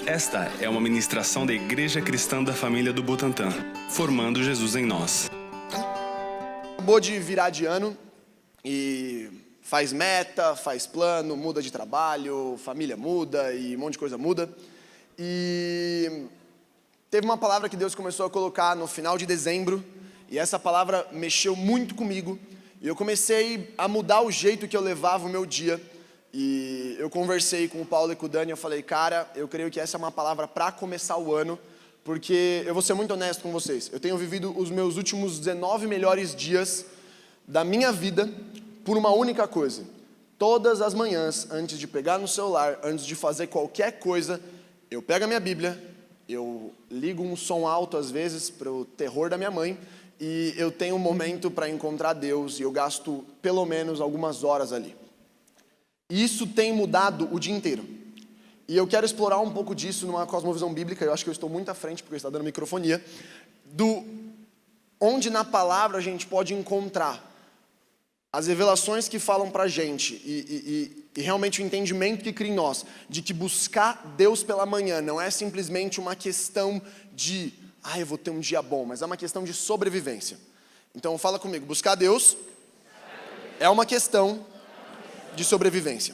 Esta é uma ministração da Igreja Cristã da Família do Butantã, formando Jesus em nós. Acabou de virar de ano e faz meta, faz plano, muda de trabalho, família muda e um monte de coisa muda. E teve uma palavra que Deus começou a colocar no final de dezembro, e essa palavra mexeu muito comigo, e eu comecei a mudar o jeito que eu levava o meu dia. E eu conversei com o Paulo e com o Dani, eu falei, cara, eu creio que essa é uma palavra para começar o ano, porque eu vou ser muito honesto com vocês, eu tenho vivido os meus últimos 19 melhores dias da minha vida por uma única coisa. Todas as manhãs, antes de pegar no celular, antes de fazer qualquer coisa, eu pego a minha Bíblia, eu ligo um som alto às vezes para o terror da minha mãe, e eu tenho um momento para encontrar Deus, e eu gasto pelo menos algumas horas ali. E isso tem mudado o dia inteiro. E eu quero explorar um pouco disso numa cosmovisão bíblica. Eu acho que eu estou muito à frente, porque está dando microfonia. Onde na palavra a gente pode encontrar as revelações que falam pra gente. E realmente o entendimento que cria em nós. De que buscar Deus pela manhã não é simplesmente uma questão de eu vou ter um dia bom. Mas é uma questão de sobrevivência. Então fala comigo. Buscar Deus é uma questão de sobrevivência.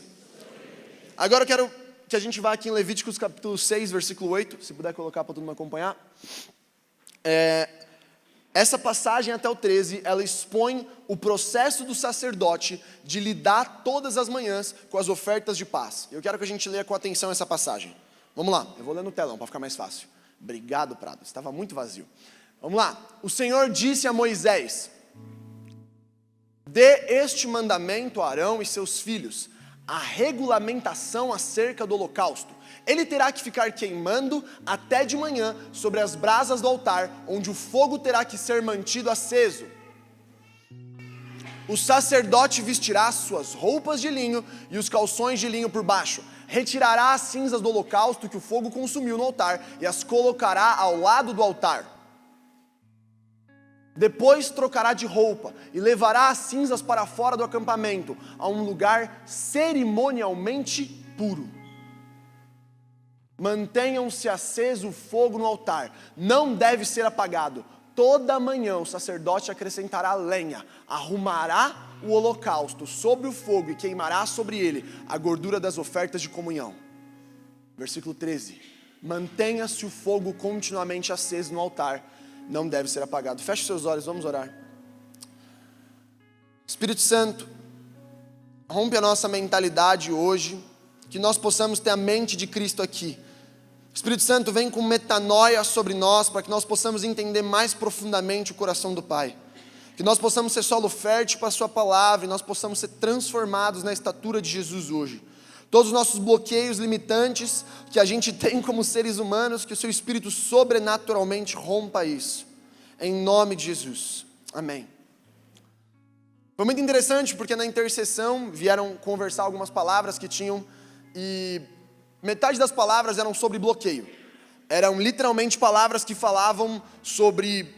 Agora eu quero que a gente vá aqui em Levíticos capítulo 6, versículo 8, se puder colocar para todo mundo acompanhar. Essa passagem até o 13, ela expõe o processo do sacerdote de lidar todas as manhãs com as ofertas de paz. Eu quero que a gente leia com atenção essa passagem. Vamos lá, eu vou ler no telão para ficar mais fácil. Obrigado, Prado, estava muito vazio. Vamos lá. O Senhor disse a Moisés: dê este mandamento a Arão e seus filhos, a regulamentação acerca do holocausto. Ele terá que ficar queimando até de manhã sobre as brasas do altar, onde o fogo terá que ser mantido aceso. O sacerdote vestirá suas roupas de linho e os calções de linho por baixo. Retirará as cinzas do holocausto que o fogo consumiu no altar e as colocará ao lado do altar. Depois trocará de roupa e levará as cinzas para fora do acampamento, a um lugar cerimonialmente puro. Mantenham-se aceso o fogo no altar, não deve ser apagado. Toda manhã o sacerdote acrescentará lenha, arrumará o holocausto sobre o fogo e queimará sobre ele a gordura das ofertas de comunhão. Versículo 13. Mantenha-se o fogo continuamente aceso no altar, não deve ser apagado. Feche seus olhos, vamos orar. Espírito Santo, rompe a nossa mentalidade hoje, que nós possamos ter a mente de Cristo aqui. Espírito Santo, vem com metanoia sobre nós, para que nós possamos entender mais profundamente o coração do Pai. Que nós possamos ser solo fértil para a sua palavra, e nós possamos ser transformados na estatura de Jesus hoje. Todos os nossos bloqueios limitantes que a gente tem como seres humanos, que o seu Espírito sobrenaturalmente rompa isso. Em nome de Jesus. Amém. Foi muito interessante porque na intercessão vieram conversar algumas palavras que tinham, e metade das palavras eram sobre bloqueio. Eram literalmente palavras que falavam sobre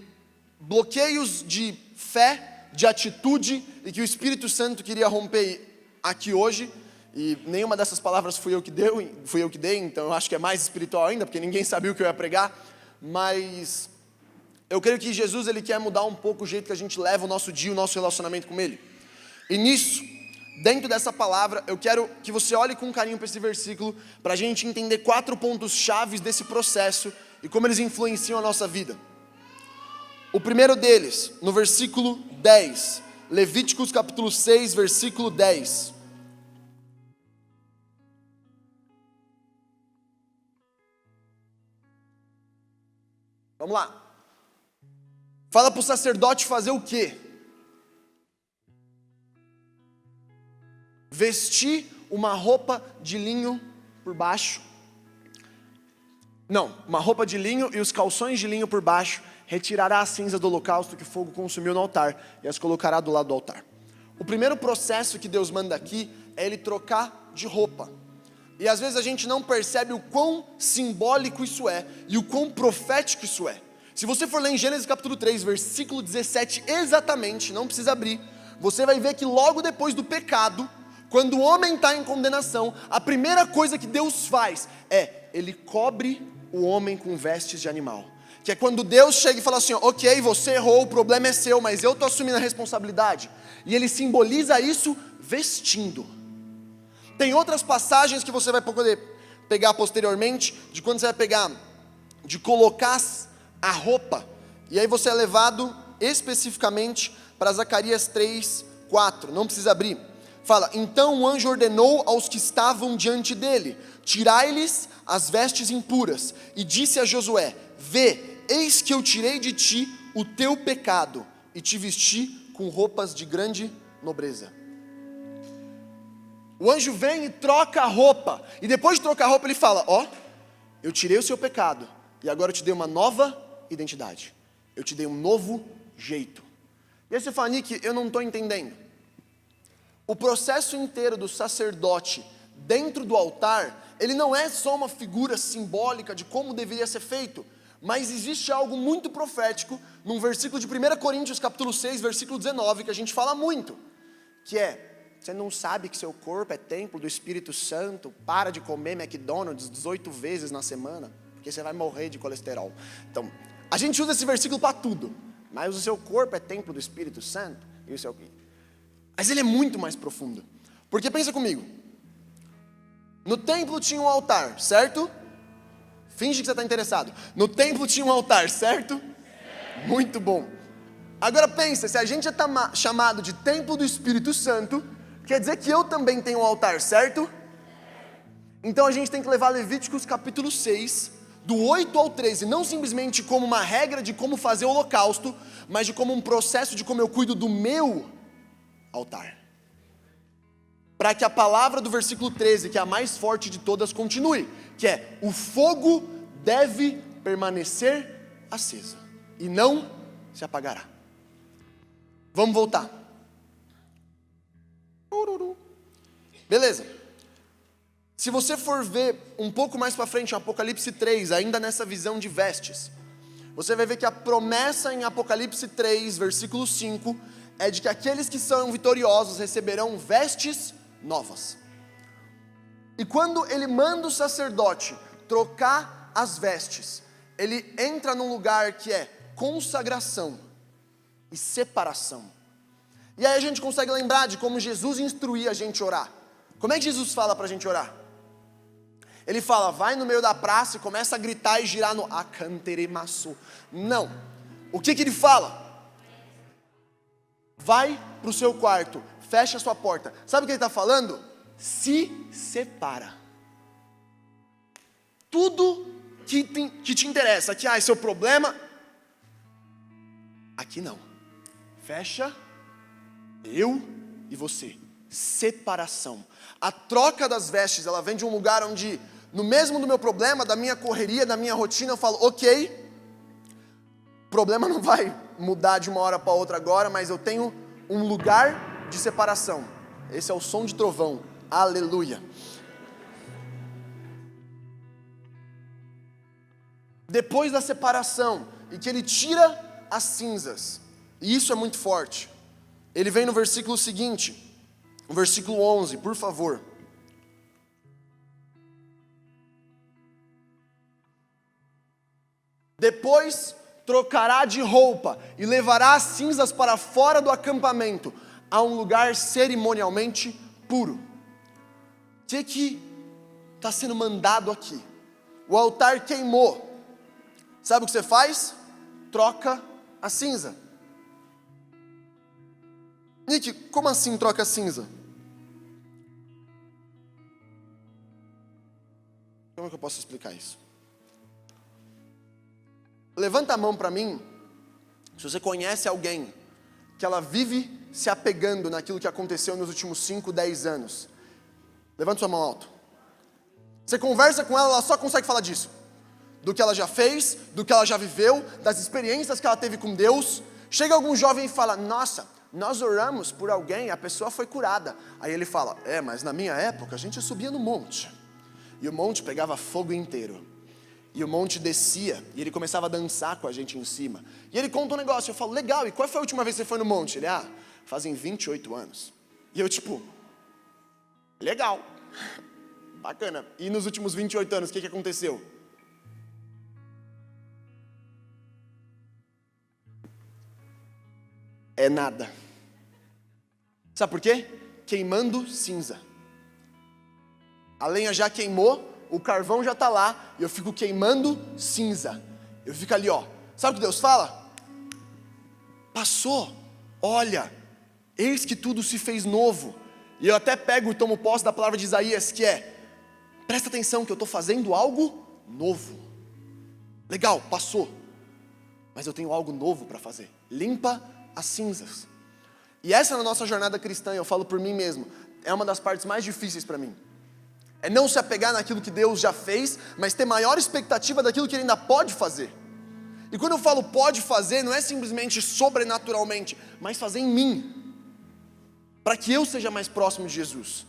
bloqueios de fé, de atitude, e que o Espírito Santo queria romper aqui hoje. E nenhuma dessas palavras fui eu que dei, então eu acho que é mais espiritual ainda, porque ninguém sabia o que eu ia pregar. Mas eu creio que Jesus, ele quer mudar um pouco o jeito que a gente leva o nosso dia, o nosso relacionamento com Ele. E nisso, dentro dessa palavra, eu quero que você olhe com carinho para esse versículo, para a gente entender 4 pontos chaves desse processo e como eles influenciam a nossa vida. O primeiro deles, no versículo 10, Levíticos capítulo 6, versículo 10. Vamos lá. Fala para o sacerdote fazer o quê? Vestir uma roupa de linho por baixo. Não, uma roupa de linho e os calções de linho por baixo. Retirará a cinza do holocausto que o fogo consumiu no altar e as colocará do lado do altar. O primeiro processo que Deus manda aqui é Ele trocar de roupa. E às vezes a gente não percebe o quão simbólico isso é e o quão profético isso é. Se você for ler em Gênesis capítulo 3, versículo 17 exatamente, não precisa abrir, você vai ver que logo depois do pecado, Quando o homem está em condenação, a primeira coisa que Deus faz é, Ele cobre o homem com vestes de animal. Que é quando Deus chega e fala assim, ok, você errou, o problema é seu, mas eu estou assumindo a responsabilidade. E Ele simboliza isso vestindo. Tem outras passagens que você vai poder pegar posteriormente, de quando você vai pegar, de colocar a roupa. E aí você é levado especificamente para Zacarias 3, 4, não precisa abrir. Fala, então o anjo ordenou aos que estavam diante dele, tirai-lhes as vestes impuras, e disse a Josué, vê, eis que eu tirei de ti o teu pecado, e te vesti com roupas de grande nobreza. O anjo vem e troca a roupa, e depois de trocar a roupa ele fala, eu tirei o seu pecado, e agora eu te dei uma nova identidade, eu te dei um novo jeito. E aí você fala, Nick, eu não estou entendendo. O processo inteiro do sacerdote dentro do altar, ele não é só uma figura simbólica de como deveria ser feito, mas existe algo muito profético num versículo de 1 Coríntios capítulo 6, versículo 19, que a gente fala muito, que é, você não sabe que seu corpo é templo do Espírito Santo, para de comer McDonald's 18 vezes na semana, porque você vai morrer de colesterol. Então, a gente usa esse versículo para tudo, mas o seu corpo é templo do Espírito Santo, e o seu... Mas ele é muito mais profundo, porque pensa comigo, no templo tinha um altar, certo? Finge que você está interessado. No templo tinha um altar, certo? Muito bom. Agora pensa, se a gente é chamado de templo do Espírito Santo, quer dizer que eu também tenho um altar, certo? Então a gente tem que levar Levíticos capítulo 6, do 8 ao 13, não simplesmente como uma regra de como fazer o holocausto, mas de como um processo de como eu cuido do meu altar. Para que a palavra do versículo 13, que é a mais forte de todas, continue, que é, o fogo deve permanecer aceso, e não se apagará. Vamos voltar. Beleza. Se você for ver um pouco mais para frente, em Apocalipse 3, ainda nessa visão de vestes, você vai ver que a promessa em Apocalipse 3, versículo 5, é de que aqueles que são vitoriosos receberão vestes novas. E quando ele manda o sacerdote trocar as vestes, ele entra num lugar que é consagração e separação. E aí a gente consegue lembrar de como Jesus instruía a gente a orar. Como é que Jesus fala para a gente orar? Ele fala, vai no meio da praça e começa a gritar e girar no acanteremaçu. Não. O que ele fala? Vai para o seu quarto, fecha a sua porta. Sabe o que ele está falando? Se separa. Tudo que te interessa, que é seu problema, aqui não. Fecha, eu e você. Separação. A troca das vestes, ela vem de um lugar onde, no mesmo do meu problema, da minha correria, da minha rotina, eu falo, ok, o problema não vai mudar de uma hora para outra agora, mas eu tenho um lugar de separação. Esse é o som de trovão. Aleluia. Depois da separação, e que ele tira as cinzas, e isso é muito forte, ele vem no versículo seguinte, o versículo 11, por favor. Depois trocará de roupa e levará as cinzas para fora do acampamento, a um lugar cerimonialmente puro. O que está sendo mandado aqui? O altar queimou. Sabe o que você faz? Troca a cinza. Nick, como assim troca a cinza? Como é que eu posso explicar isso? Levanta a mão para mim, se você conhece alguém que ela vive se apegando naquilo que aconteceu nos últimos 5, 10 anos. Levanta sua mão alto. Você conversa com ela só consegue falar disso. Do que ela já fez, do que ela já viveu, das experiências que ela teve com Deus. Chega algum jovem e fala, nossa, nós oramos por alguém, a pessoa foi curada. Aí ele fala, mas na minha época a gente subia no monte. E o monte pegava fogo inteiro. E o monte descia, e ele começava a dançar com a gente em cima. E ele conta um negócio, eu falo, legal, e qual foi a última vez que você foi no monte? Ele, fazem 28 anos. E eu Legal. Bacana. E nos últimos 28 anos, o que aconteceu? É nada. Sabe por quê? Queimando cinza. A lenha já queimou, o carvão já está lá, e eu fico queimando cinza. Eu fico ali, ó. Sabe o que Deus fala? Passou, olha, eis que tudo se fez novo. E eu até pego e tomo posse da palavra de Isaías, que é: presta atenção que eu estou fazendo algo novo. Legal, passou. Mas eu tenho algo novo para fazer. Limpa as cinzas. E essa na nossa jornada cristã, eu falo por mim mesmo, é uma das partes mais difíceis para mim. É não se apegar naquilo que Deus já fez, mas ter maior expectativa daquilo que Ele ainda pode fazer. E quando eu falo pode fazer, não é simplesmente sobrenaturalmente, mas fazer em mim, para que eu seja mais próximo de Jesus.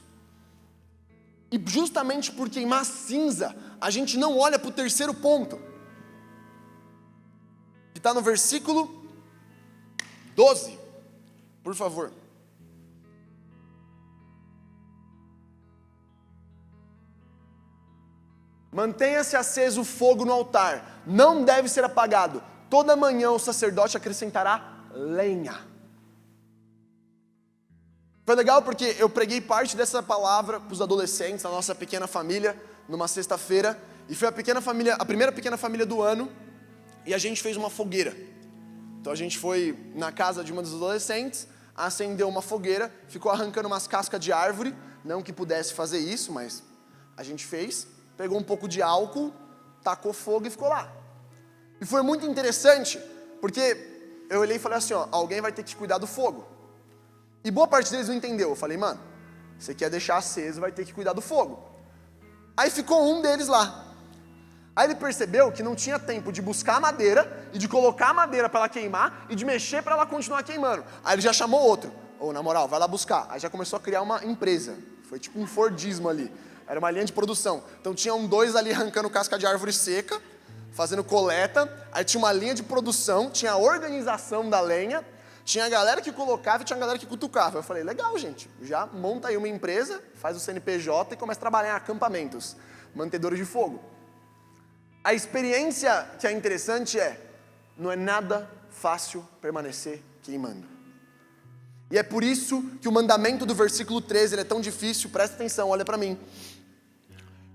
E justamente por queimar cinza, a gente não olha para o terceiro ponto, que está no versículo 12, por favor. Mantenha-se aceso o fogo no altar, não deve ser apagado. Toda manhã o sacerdote acrescentará lenha. Foi legal porque eu preguei parte dessa palavra para os adolescentes, a nossa pequena família, numa sexta-feira. E foi a primeira pequena família do ano, e a gente fez uma fogueira. Então a gente foi na casa de uma dos adolescentes, acendeu uma fogueira, ficou arrancando umas cascas de árvore, não que pudesse fazer isso, mas a gente fez. Pegou um pouco de álcool, tacou fogo e ficou lá. E foi muito interessante, porque eu olhei e falei assim, ó, alguém vai ter que cuidar do fogo. E boa parte deles não entendeu. Eu falei, mano, você quer deixar aceso, vai ter que cuidar do fogo. Aí ficou um deles lá. Aí ele percebeu que não tinha tempo de buscar a madeira, e de colocar a madeira para ela queimar, e de mexer para ela continuar queimando. Aí ele já chamou outro. Ô, na moral, vai lá buscar. Aí já começou a criar uma empresa. Foi tipo um Fordismo ali. Era uma linha de produção. Então tinham dois ali arrancando casca de árvore seca, fazendo coleta. Aí tinha uma linha de produção, tinha a organização da lenha, tinha a galera que colocava e tinha a galera que cutucava. Eu falei, legal, gente, já monta aí uma empresa, faz o CNPJ e começa a trabalhar em acampamentos, mantedores de fogo. A experiência que é interessante não é nada fácil permanecer queimando. E é por isso que o mandamento do versículo 13 ele é tão difícil, presta atenção, olha para mim.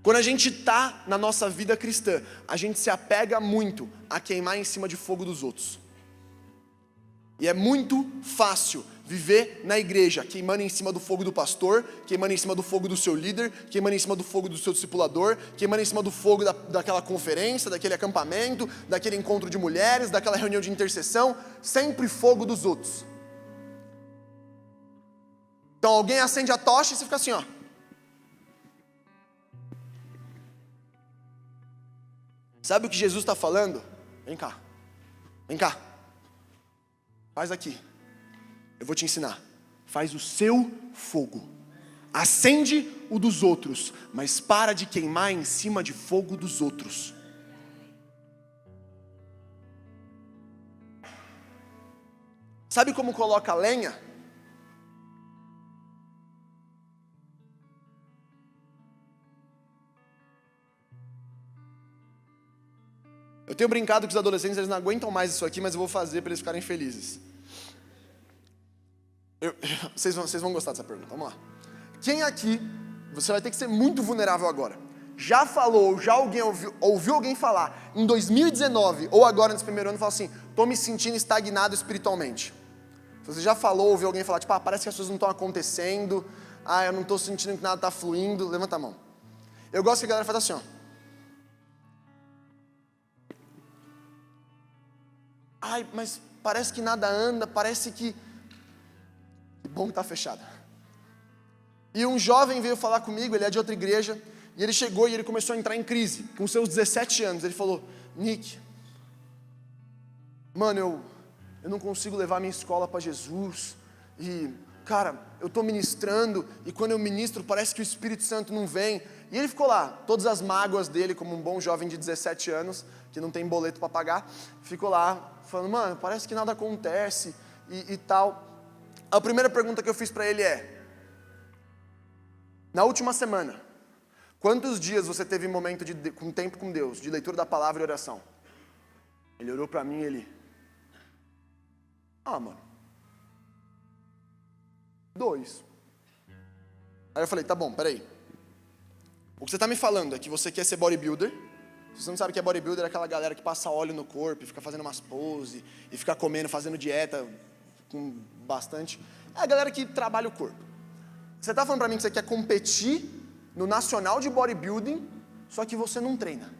Quando a gente está na nossa vida cristã, a gente se apega muito a queimar em cima de fogo dos outros. E é muito fácil viver na igreja, queimando em cima do fogo do pastor, queimando em cima do fogo do seu líder, queimando em cima do fogo do seu discipulador, queimando em cima do fogo daquela conferência, daquele acampamento, daquele encontro de mulheres, daquela reunião de intercessão, sempre fogo dos outros. Então alguém acende a tocha e você fica assim, ó. Sabe o que Jesus está falando? Vem cá, vem cá. Faz aqui. Eu vou te ensinar. Faz o seu fogo. Acende o dos outros, mas para de queimar em cima de fogo dos outros. Sabe como coloca a lenha? Eu tenho brincado que os adolescentes eles não aguentam mais isso aqui, mas eu vou fazer para eles ficarem felizes. Vocês vão gostar dessa pergunta, vamos lá. Quem aqui, você vai ter que ser muito vulnerável agora, já falou, já alguém ouviu alguém falar, em 2019 ou agora nesse primeiro ano, fala assim, estou me sentindo estagnado espiritualmente. Se você já falou, ouviu alguém falar, tipo, parece que as coisas não estão acontecendo, eu não estou sentindo que nada está fluindo, levanta a mão. Eu gosto que a galera faz assim, ó. Mas parece que nada anda, parece que bom que está fechado. E um jovem veio falar comigo, ele é de outra igreja, e ele chegou e ele começou a entrar em crise, com seus 17 anos, ele falou, Nick, mano, eu não consigo levar minha escola para Jesus, e cara, eu estou ministrando, e quando eu ministro parece que o Espírito Santo não vem, e ele ficou lá, todas as mágoas dele, como um bom jovem de 17 anos, que não tem boleto para pagar, ficou lá, falando, mano, parece que nada acontece, e tal. A primeira pergunta que eu fiz para ele Na última semana, quantos dias você teve momento com tempo com Deus, de leitura da palavra e oração? Ele olhou para mim e ele... mano. 2. Aí eu falei, tá bom, peraí. O que você está me falando é que você quer ser bodybuilder. Se você não sabe o que é bodybuilder, é aquela galera que passa óleo no corpo e fica fazendo umas poses, e fica comendo, fazendo dieta com bastante... É a galera que trabalha o corpo. Você está falando para mim que você quer competir no nacional de bodybuilding, só que você não treina.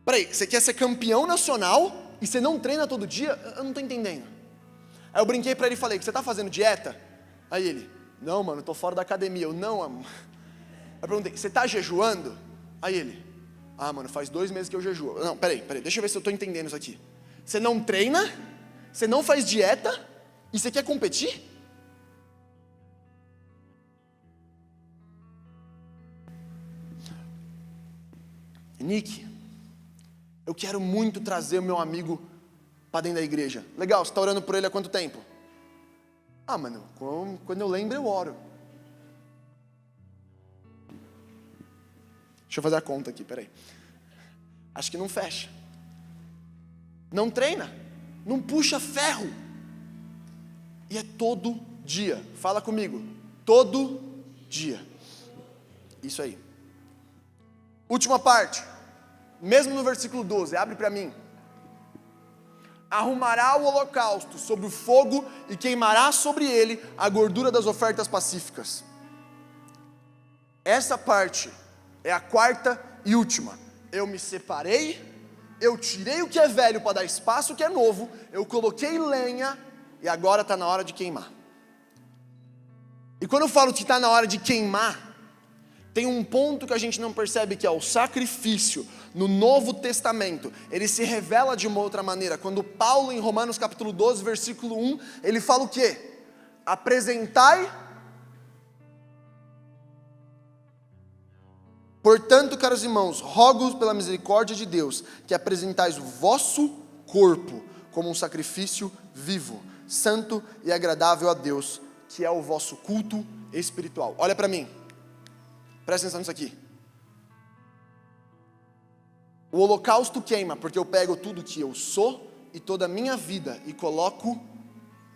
Peraí, você quer ser campeão nacional e você não treina todo dia? Eu não estou entendendo. Aí eu brinquei para ele e falei, você está fazendo dieta? Aí ele, não, mano, estou fora da academia. Eu, não, amor. Eu perguntei, você está jejuando? Aí ele, mano, faz 2 meses que eu jejuo. Não, peraí, deixa eu ver se eu estou entendendo isso aqui. Você não treina, você não faz dieta e você quer competir? Nick, eu quero muito trazer o meu amigo para dentro da igreja. Legal, você está orando por ele há quanto tempo? Mano, quando eu lembro eu oro. Deixa eu fazer a conta aqui, peraí. Acho que não fecha. Não treina, não puxa ferro. E é todo dia. Fala comigo. Todo dia. Isso aí. Última parte. Mesmo no versículo 12, abre para mim. Arrumará o holocausto sobre o fogo e queimará sobre ele a gordura das ofertas pacíficas. Essa parte é a 4ª e última. Eu me separei, eu tirei o que é velho para dar espaço ao que é novo, eu coloquei lenha e agora está na hora de queimar. E quando eu falo que está na hora de queimar, tem um ponto que a gente não percebe, que é o sacrifício. No Novo Testamento, ele se revela de uma outra maneira. Quando Paulo, em Romanos capítulo 12, versículo 1, ele fala o quê? Apresentai. Portanto, caros irmãos, rogo pela misericórdia de Deus, que apresentais o vosso corpo como um sacrifício vivo, santo e agradável a Deus, que é o vosso culto espiritual. Olha para mim. Presta atenção nisso aqui. O holocausto queima, porque eu pego tudo que eu sou e toda a minha vida e coloco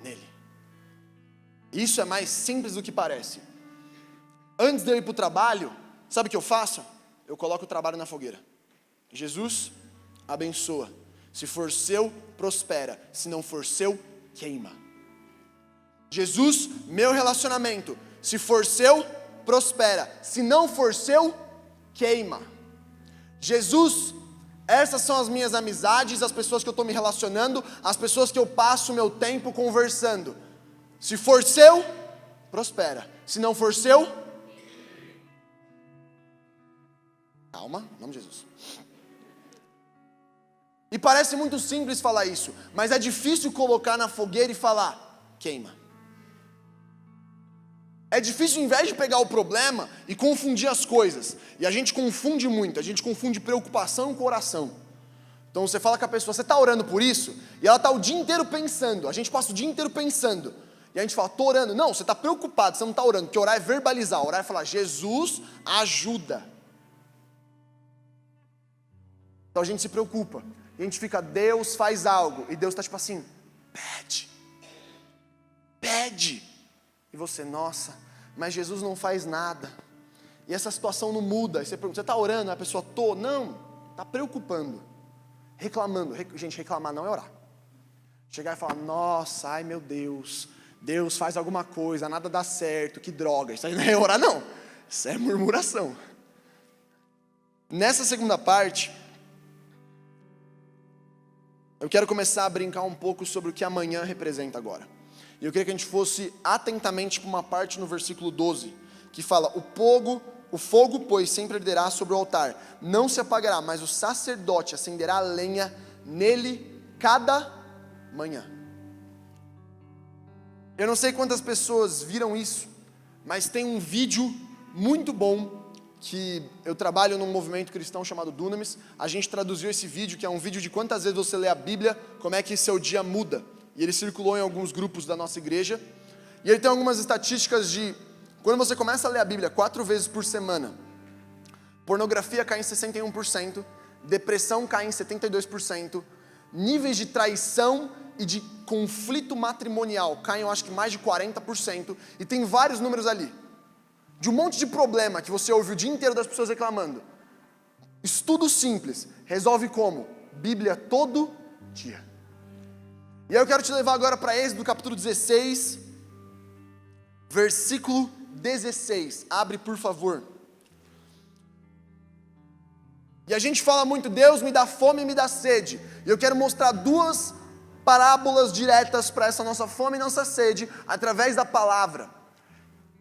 nele. Isso é mais simples do que parece. Antes de eu ir para o trabalho, sabe o que eu faço? Eu coloco o trabalho na fogueira. Jesus, abençoa. Se for seu, prospera. Se não for seu, queima. Jesus, meu relacionamento. Se for seu, prospera. Se não for seu, queima. Jesus, essas são as minhas amizades, as pessoas que eu estou me relacionando, as pessoas que eu passo o meu tempo conversando. Se for seu, prospera. Se não for seu, calma, em nome de Jesus. E parece muito simples falar isso, mas é difícil colocar na fogueira e falar, queima. É difícil, ao invés de pegar o problema e confundir as coisas. E a gente confunde muito, a gente confunde preocupação com oração. Então você fala com a pessoa, você está orando por isso? E ela está o dia inteiro pensando, a gente passa o dia inteiro pensando. E a gente fala, estou orando. Não, você está preocupado, você não está orando, porque orar é verbalizar, orar é falar, Jesus, ajuda. Então a gente se preocupa, e a gente fica, Deus faz algo, e Deus está tipo assim, pede. E você, nossa, mas Jesus não faz nada. E essa situação não muda. E você pergunta, você está orando? A pessoa, não, está preocupando, reclamando. Gente, reclamar não é orar. Chegar e falar, nossa, ai meu Deus, Deus faz alguma coisa, nada dá certo, que droga. Isso aí não é orar não, isso é murmuração. Nessa segunda parte, eu quero começar a brincar um pouco sobre o que amanhã representa agora. E eu queria que a gente fosse atentamente para uma parte no versículo 12, que fala, o fogo, pois, sempre arderá sobre o altar, não se apagará, mas o sacerdote acenderá a lenha nele cada manhã. Eu não sei quantas pessoas viram isso, mas tem um vídeo muito bom, que eu trabalho num movimento cristão chamado Dunamis. A gente traduziu esse vídeo, que é um vídeo de quantas vezes você lê a Bíblia, como é que seu dia muda. E ele circulou em alguns grupos da nossa igreja. E ele tem algumas estatísticas de, quando você começa a ler a Bíblia 4 vezes por semana, pornografia cai em 61%, depressão cai em 72%, níveis de traição e de conflito matrimonial caem, eu acho que mais de 40%, e tem vários números ali, de um monte de problema que você ouve o dia inteiro das pessoas reclamando. Estudo simples, resolve como? Bíblia todo dia. E aí eu quero te levar agora para Êxodo capítulo 16, versículo 16, abre por favor. E a gente fala muito, Deus me dá fome e me dá sede, e eu quero mostrar duas parábolas diretas para essa nossa fome e nossa sede, através da palavra.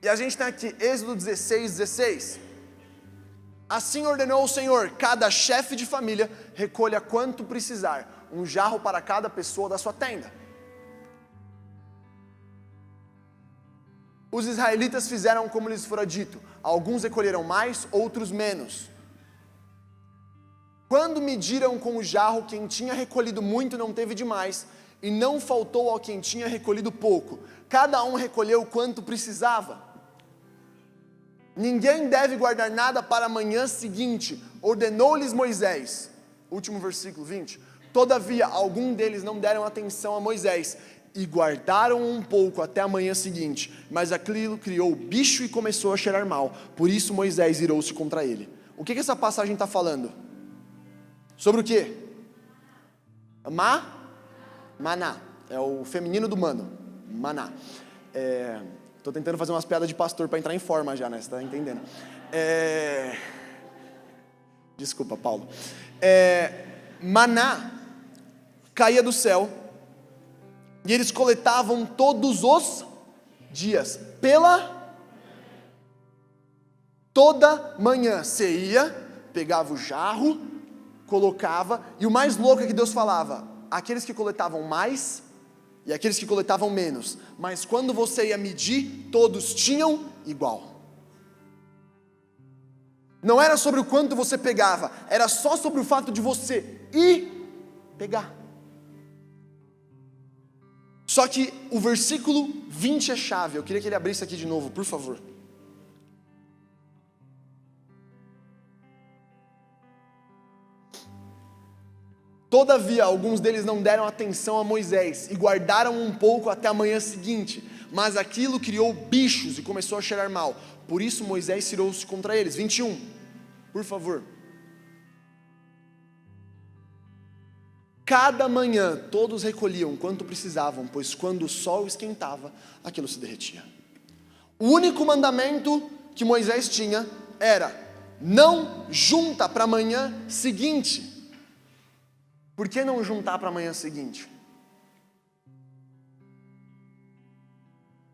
E a gente tem aqui, Êxodo 16, 16. Assim ordenou o Senhor, cada chefe de família recolha quanto precisar, um jarro para cada pessoa da sua tenda. Os israelitas fizeram como lhes fora dito, alguns recolheram mais, outros menos. Quando mediram com o jarro, quem tinha recolhido muito não teve demais, e não faltou ao quem tinha recolhido pouco. Cada um recolheu quanto precisava. Ninguém deve guardar nada para a manhã seguinte, ordenou-lhes Moisés. Último versículo 20. Todavia, alguns deles não deram atenção a Moisés, e guardaram um pouco até a manhã seguinte, mas aquilo criou bicho e começou a cheirar mal. Por isso Moisés irou-se contra ele. O que essa passagem está falando? Sobre o quê? Maná. É o feminino do mano. Maná. Estou tentando fazer umas piadas de pastor para entrar em forma já, né? Você está entendendo? Desculpa, Paulo. Maná caía do céu e eles coletavam todos os dias, toda manhã. Você ia, pegava o jarro, colocava, e o mais louco é que Deus falava, aqueles que coletavam mais e aqueles que coletavam menos, mas quando você ia medir, todos tinham igual. Não era sobre o quanto você pegava, era só sobre o fato de você ir pegar. Só que o versículo 20 é chave, eu queria que ele abrisse aqui de novo, por favor. Todavia, alguns deles não deram atenção a Moisés e guardaram um pouco até a manhã seguinte, mas aquilo criou bichos e começou a cheirar mal. Por isso Moisés irou-se contra eles. 21, por favor. Cada manhã todos recolhiam quanto precisavam, pois quando o sol esquentava, aquilo se derretia. O único mandamento que Moisés tinha era: não junta para a manhã seguinte. Por que não juntar para a manhã seguinte?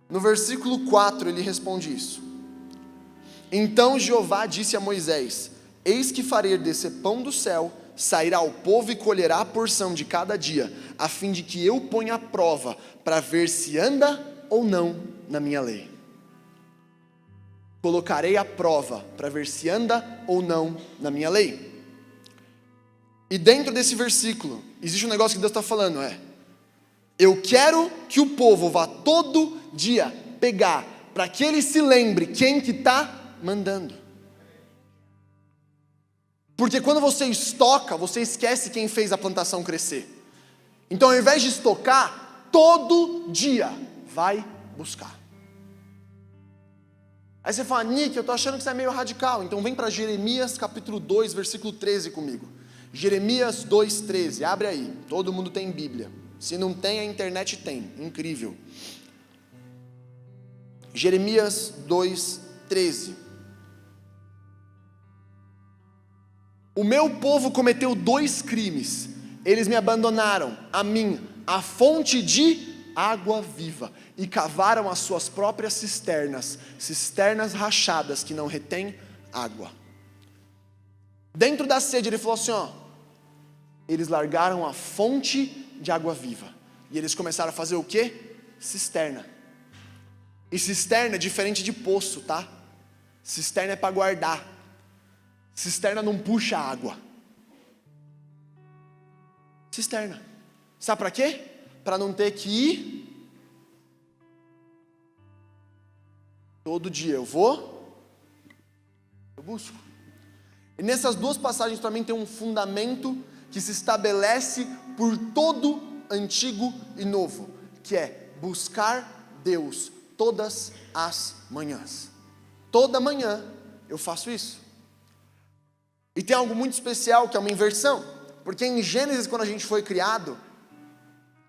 No versículo 4 ele responde isso. Então Jeová disse a Moisés: eis que farei descer pão do céu, sairá o povo e colherá a porção de cada dia, a fim de que eu ponha a prova, para ver se anda ou não na minha lei. Colocarei a prova, para ver se anda ou não na minha lei. E dentro desse versículo, existe um negócio que Deus está falando, eu quero que o povo vá todo dia pegar, para que ele se lembre quem que está mandando. Porque quando você estoca, você esquece quem fez a plantação crescer. Então ao invés de estocar, todo dia vai buscar. Aí você fala: Nick, eu estou achando que isso é meio radical, então vem para Jeremias capítulo 2, versículo 13 comigo. Jeremias 2,13, abre aí, todo mundo tem Bíblia, se não tem a internet tem, incrível. Jeremias 2,13. O meu povo cometeu 2 crimes, eles me abandonaram, a mim, a fonte de água viva, e cavaram as suas próprias cisternas rachadas que não retêm água. Dentro da sede ele falou assim, eles largaram a fonte de água viva, e eles começaram a fazer o quê? Cisterna. E cisterna é diferente de poço, tá? Cisterna é para guardar. Cisterna não puxa água. Cisterna. Sabe para quê? Para não ter que ir Todo dia eu busco. E nessas duas passagens também tem um fundamento que se estabelece por todo Antigo e Novo, que é buscar Deus todas as manhãs. Toda manhã eu faço isso. E tem algo muito especial que é uma inversão, porque em Gênesis, quando a gente foi criado,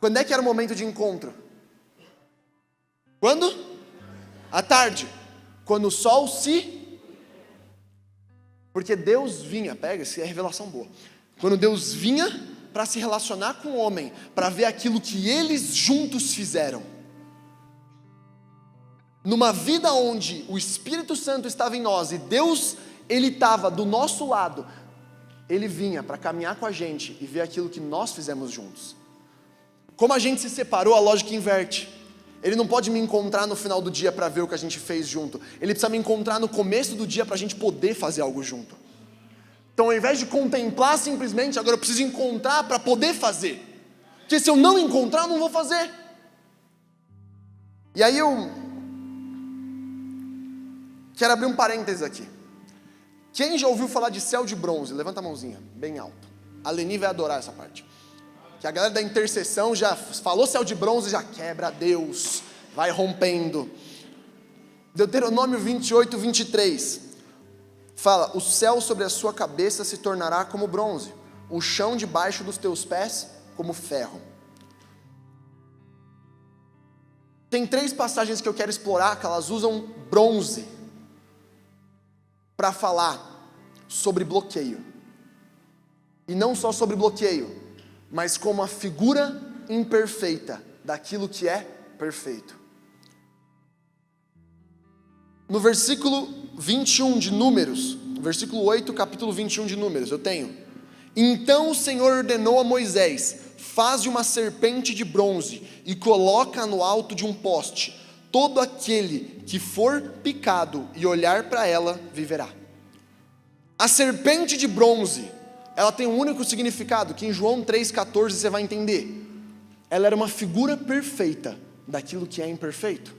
quando é que era o momento de encontro? Quando? À tarde, quando o sol se... Porque Deus vinha, pega, isso é revelação boa. Quando Deus vinha para se relacionar com o homem, para ver aquilo que eles juntos fizeram. Numa vida onde o Espírito Santo estava em nós e Deus, Ele estava do nosso lado, Ele vinha para caminhar com a gente e ver aquilo que nós fizemos juntos. Como a gente se separou, a lógica inverte. Ele não pode me encontrar no final do dia para ver o que a gente fez junto. Ele precisa me encontrar no começo do dia para a gente poder fazer algo junto. Então, ao invés de contemplar simplesmente, agora eu preciso encontrar para poder fazer. Porque se eu não encontrar, eu não vou fazer. E aí eu quero abrir um parênteses aqui. Quem já ouviu falar de céu de bronze? Levanta a mãozinha, bem alto. A Leni vai adorar essa parte. Que a galera da intercessão já falou céu de bronze, já quebra Deus, vai rompendo. Deuteronômio 28, 23. Fala, o céu sobre a sua cabeça se tornará como bronze, o chão debaixo dos teus pés como ferro. Tem 3 passagens que eu quero explorar, que elas usam bronze para falar sobre bloqueio. E não só sobre bloqueio, mas como a figura imperfeita daquilo que é perfeito. No versículo 21 de Números, versículo 8, capítulo 21 de Números, eu tenho: então o Senhor ordenou a Moisés: faze uma serpente de bronze e coloca no alto de um poste. Todo aquele que for picado e olhar para ela viverá. A serpente de bronze, ela tem um único significado, que em João 3,14 você vai entender. Ela era uma figura perfeita daquilo que é imperfeito.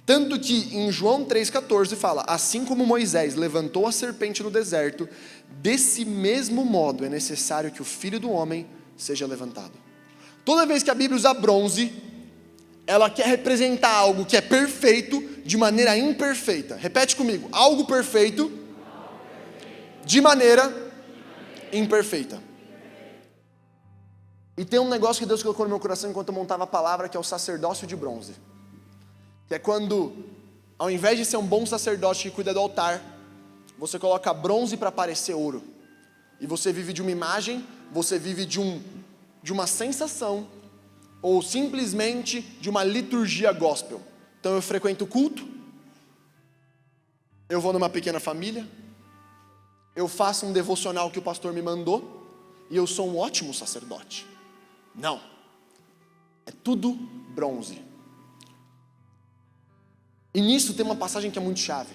Tanto que em João 3,14 fala: assim como Moisés levantou a serpente no deserto, desse mesmo modo é necessário que o Filho do Homem seja levantado. Toda vez que a Bíblia usa bronze, ela quer representar algo que é perfeito de maneira imperfeita. Repete comigo: algo perfeito de maneira imperfeita. E tem um negócio que Deus colocou no meu coração enquanto eu montava a palavra, que é o sacerdócio de bronze. Que é quando, ao invés de ser um bom sacerdote que cuida do altar, você coloca bronze para parecer ouro. E você vive de uma imagem, você vive de uma sensação, ou simplesmente de uma liturgia gospel. Então eu frequento o culto, eu vou numa pequena família, eu faço um devocional que o pastor me mandou, e eu sou um ótimo sacerdote. Não, é tudo bronze. E nisso tem uma passagem que é muito chave.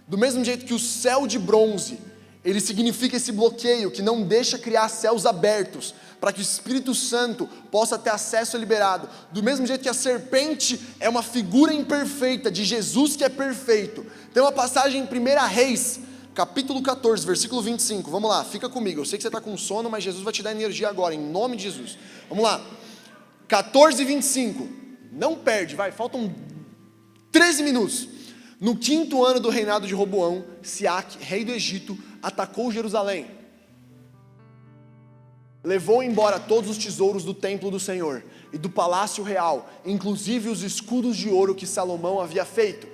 Do mesmo jeito que o céu de bronze, ele significa esse bloqueio que não deixa criar céus abertos, para que o Espírito Santo possa ter acesso liberado. Do mesmo jeito que a serpente é uma figura imperfeita de Jesus que é perfeito. Tem uma passagem em 1 Reis, capítulo 14, versículo 25. Vamos lá, fica comigo. Eu sei que você está com sono, mas Jesus vai te dar energia agora, em nome de Jesus. Vamos lá. 14, 25. Não perde, vai, faltam 13 minutos. No 5º ano do reinado de Roboão, Siaque, rei do Egito, atacou Jerusalém. Levou embora todos os tesouros do templo do Senhor e do palácio real, inclusive os escudos de ouro que Salomão havia feito.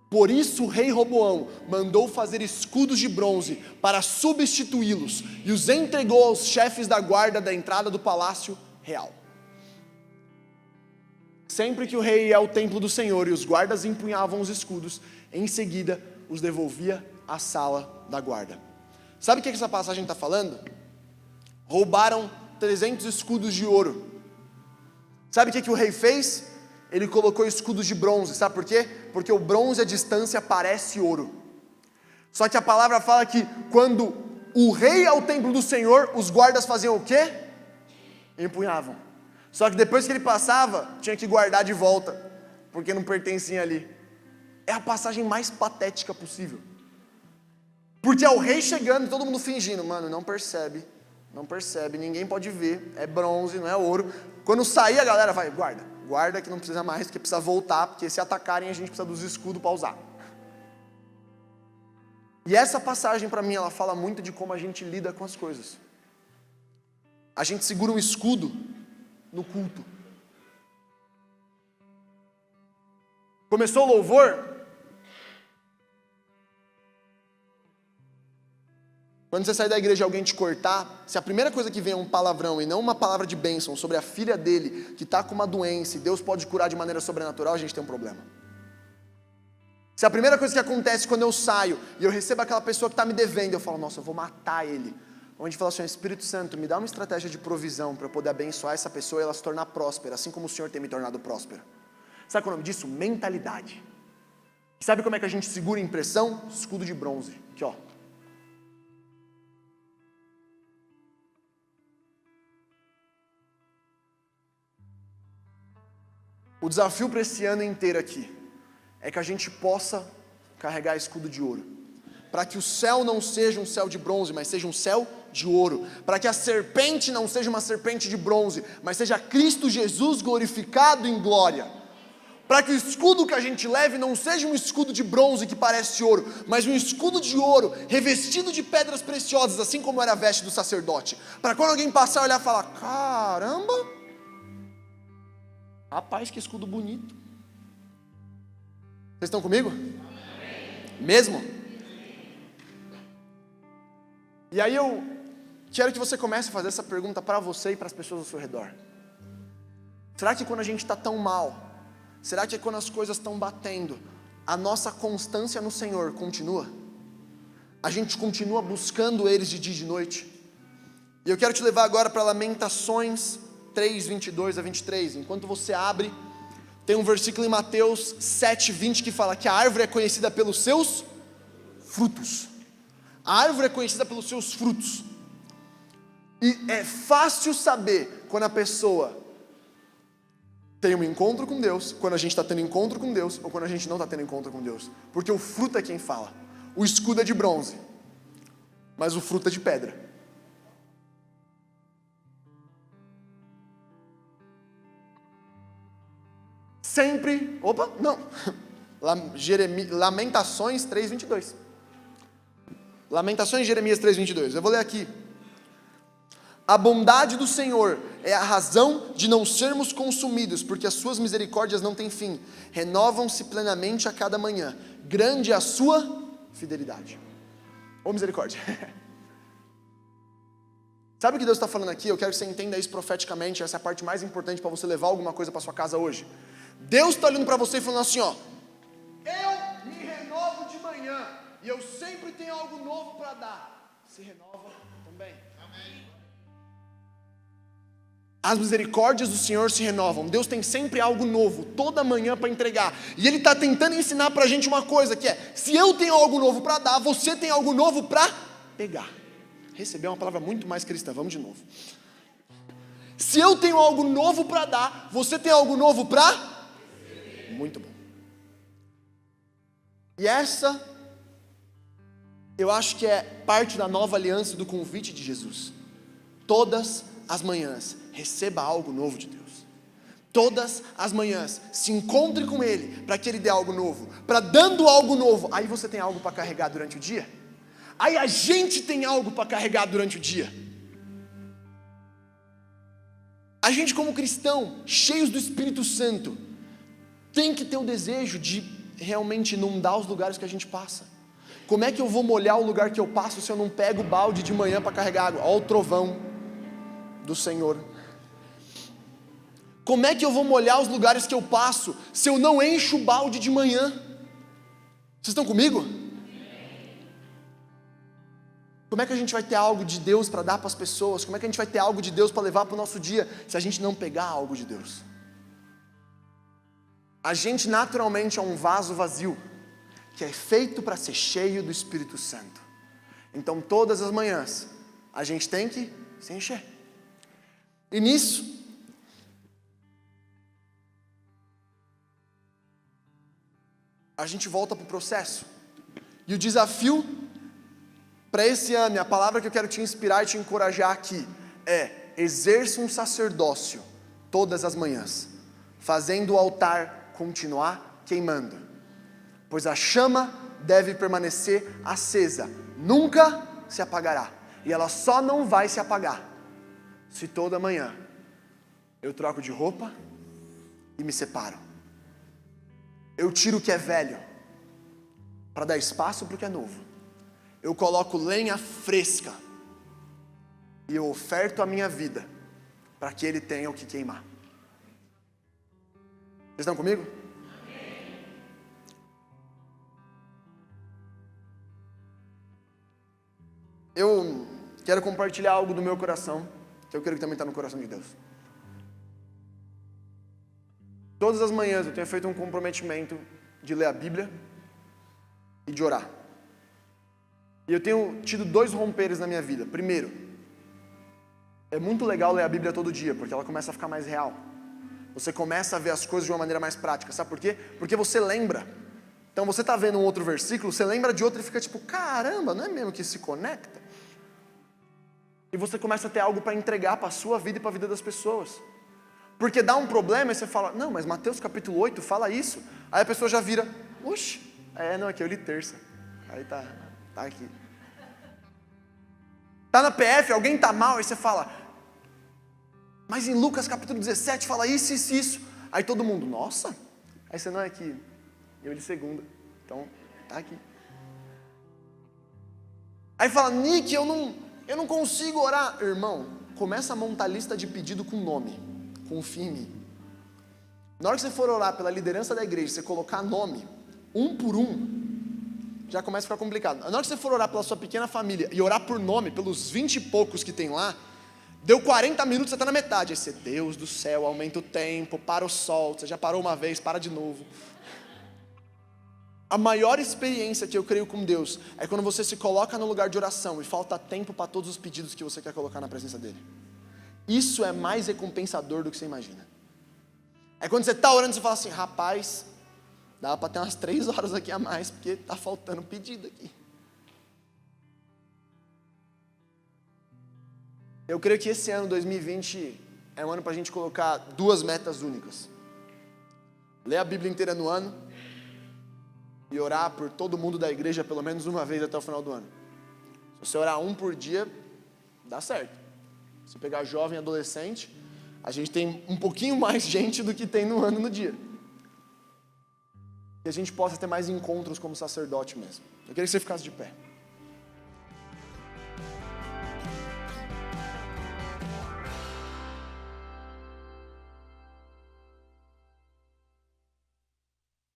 Por isso o rei Roboão mandou fazer escudos de bronze para substituí-los e os entregou aos chefes da guarda da entrada do palácio real. Sempre que o rei ia ao templo do Senhor e os guardas empunhavam os escudos, em seguida os devolvia à sala da guarda. Sabe o que essa passagem está falando? Roubaram 300 escudos de ouro. Sabe o que o rei fez? Ele colocou escudos de bronze. Sabe por quê? Porque o bronze à distância parece ouro. Só que a palavra fala que quando o rei ia ao templo do Senhor, os guardas faziam o quê? Empunhavam. Só que depois que ele passava, tinha que guardar de volta, porque não pertencia ali. é a passagem mais patética possível. Porque é o rei chegando e todo mundo fingindo, mano, não percebe, ninguém pode ver, é bronze, não é ouro. Quando sair a galera vai, guarda que não precisa mais, porque precisa voltar, porque se atacarem a gente precisa dos escudos para usar. E essa passagem para mim, ela fala muito de como a gente lida com as coisas. A gente segura um escudo no culto. Começou o louvor. Quando você sair da igreja e alguém te cortar, se a primeira coisa que vem é um palavrão e não uma palavra de bênção sobre a filha dele, que está com uma doença e Deus pode curar de maneira sobrenatural, a gente tem um problema. Se a primeira coisa que acontece quando eu saio e eu recebo aquela pessoa que está me devendo, eu falo, nossa, eu vou matar ele. Onde a gente fala assim, Espírito Santo, me dá uma estratégia de provisão para eu poder abençoar essa pessoa e ela se tornar próspera, assim como o Senhor tem me tornado próspera. Sabe qual é o nome disso? Mentalidade. Sabe como é que a gente segura a impressão? Escudo de bronze. Aqui, ó. O desafio para esse ano inteiro aqui é que a gente possa carregar escudo de ouro. Para que o céu não seja um céu de bronze, mas seja um céu de ouro. Para que a serpente não seja uma serpente de bronze, mas seja Cristo Jesus glorificado em glória. Para que o escudo que a gente leve não seja um escudo de bronze que parece ouro, mas um escudo de ouro revestido de pedras preciosas, assim como era a veste do sacerdote. Para quando alguém passar, olhar e falar, caramba, rapaz, que escudo bonito. Vocês estão comigo? Amém. Mesmo? E aí eu quero que você comece a fazer essa pergunta para você e para as pessoas ao seu redor. Será que quando a gente está tão mal, será que quando as coisas estão batendo, a nossa constância no Senhor continua? A gente continua buscando eles de dia e de noite? E eu quero te levar agora para Lamentações 3, 22 a 23, enquanto você abre, tem um versículo em Mateus 7, 20 que fala que a árvore é conhecida pelos seus frutos. A árvore é conhecida pelos seus frutos. E é fácil saber quando a pessoa tem um encontro com Deus, quando a gente está tendo encontro com Deus, ou quando a gente não está tendo encontro com Deus. Porque o fruto é quem fala. O escudo é de bronze, mas o fruto é de pedra. Sempre, Lamentações 3:22. Lamentações de Jeremias 3:22. Eu vou ler aqui. A bondade do Senhor é a razão de não sermos consumidos, porque as suas misericórdias não têm fim. Renovam-se plenamente a cada manhã. Grande é a sua fidelidade. Ô misericórdia. Sabe o que Deus está falando aqui? Eu quero que você entenda isso profeticamente. Essa é a parte mais importante para você levar alguma coisa para sua casa hoje. Deus está olhando para você e falando assim, ó, eu me renovo de manhã e eu sempre tenho algo novo para dar. Se renova também. Amém. As misericórdias do Senhor se renovam. Deus tem sempre algo novo, toda manhã para entregar. E Ele está tentando ensinar para a gente uma coisa, que é, se eu tenho algo novo para dar, você tem algo novo para pegar. Receber é uma palavra muito mais cristã, vamos de novo. Se eu tenho algo novo para dar, você tem algo novo para... Muito bom. E essa, eu acho que é parte da nova aliança do convite de Jesus. Todas as manhãs, receba algo novo de Deus. Todas as manhãs, se encontre com Ele, para que Ele dê algo novo. Para dando algo novo, aí você tem algo para carregar durante o dia. Aí a gente tem algo para carregar durante o dia. A gente como cristão, cheios do Espírito Santo, tem que ter o desejo de realmente inundar os lugares que a gente passa. Como é que eu vou molhar o lugar que eu passo se eu não pego o balde de manhã para carregar água? Olha o trovão do Senhor. Como é que eu vou molhar os lugares que eu passo se eu não encho o balde de manhã? Vocês estão comigo? Como é que a gente vai ter algo de Deus para dar para as pessoas? Como é que a gente vai ter algo de Deus para levar para o nosso dia se a gente não pegar algo de Deus? A gente naturalmente é um vaso vazio, que é feito para ser cheio do Espírito Santo. Então todas as manhãs, a gente tem que se encher. E nisso, a gente volta para o processo. E o desafio para esse ano, e a palavra que eu quero te inspirar e te encorajar aqui, é: exerça um sacerdócio todas as manhãs, fazendo o altar continuar queimando, pois a chama deve permanecer acesa, nunca se apagará, e ela só não vai se apagar se toda manhã eu troco de roupa e me separo. Eu tiro o que é velho para dar espaço para o que é novo. Eu coloco lenha fresca e eu oferto a minha vida para que Ele tenha o que queimar. Vocês estão comigo? Eu quero compartilhar algo do meu coração, que eu creio que também está no coração de Deus. Todas as manhãs eu tenho feito um comprometimento de ler a Bíblia e de orar. E eu tenho tido 2 romperes na minha vida. Primeiro, é muito legal ler a Bíblia todo dia, porque ela começa a ficar mais real. Você começa a ver as coisas de uma maneira mais prática. Sabe por quê? Porque você lembra. Então você está vendo um outro versículo, você lembra de outro e fica tipo, caramba, não é mesmo que se conecta? E você começa a ter algo para entregar para a sua vida e para a vida das pessoas. Porque dá um problema e você fala, não, mas Mateus capítulo 8 fala isso. Aí a pessoa já vira, oxe, não, aqui eu li terça. Aí tá aqui. Tá na PF, alguém tá mal, aí você fala, mas em Lucas capítulo 17 fala isso, isso, isso. Aí todo mundo, nossa. Aí você, não, é que eu li segunda, então tá aqui. Aí fala, Nick, eu não consigo orar. Irmão, começa a montar lista de pedido com nome. Confia em mim. Na hora que você for orar pela liderança da igreja, você colocar nome, um por um, já começa a ficar complicado. Na hora que você for orar pela sua pequena família e orar por nome, pelos 20 e poucos que tem lá, deu 40 minutos, você está na metade. Aí você, Deus do céu, aumenta o tempo, para o sol, você já parou uma vez, para de novo. A maior experiência que eu creio com Deus é quando você se coloca no lugar de oração e falta tempo para todos os pedidos que você quer colocar na presença dele. Isso é mais recompensador do que você imagina. É quando você está orando e você fala assim, rapaz, dá para ter umas 3 horas aqui a mais, porque está faltando pedido aqui. Eu creio que esse ano, 2020, é um ano para a gente colocar 2 metas únicas. Ler a Bíblia inteira no ano e orar por todo mundo da igreja pelo menos uma vez até o final do ano. Se você orar 1 por dia, dá certo. Se pegar jovem e adolescente, a gente tem um pouquinho mais gente do que tem no ano no dia. Que a gente possa ter mais encontros como sacerdote mesmo. Eu queria que você ficasse de pé.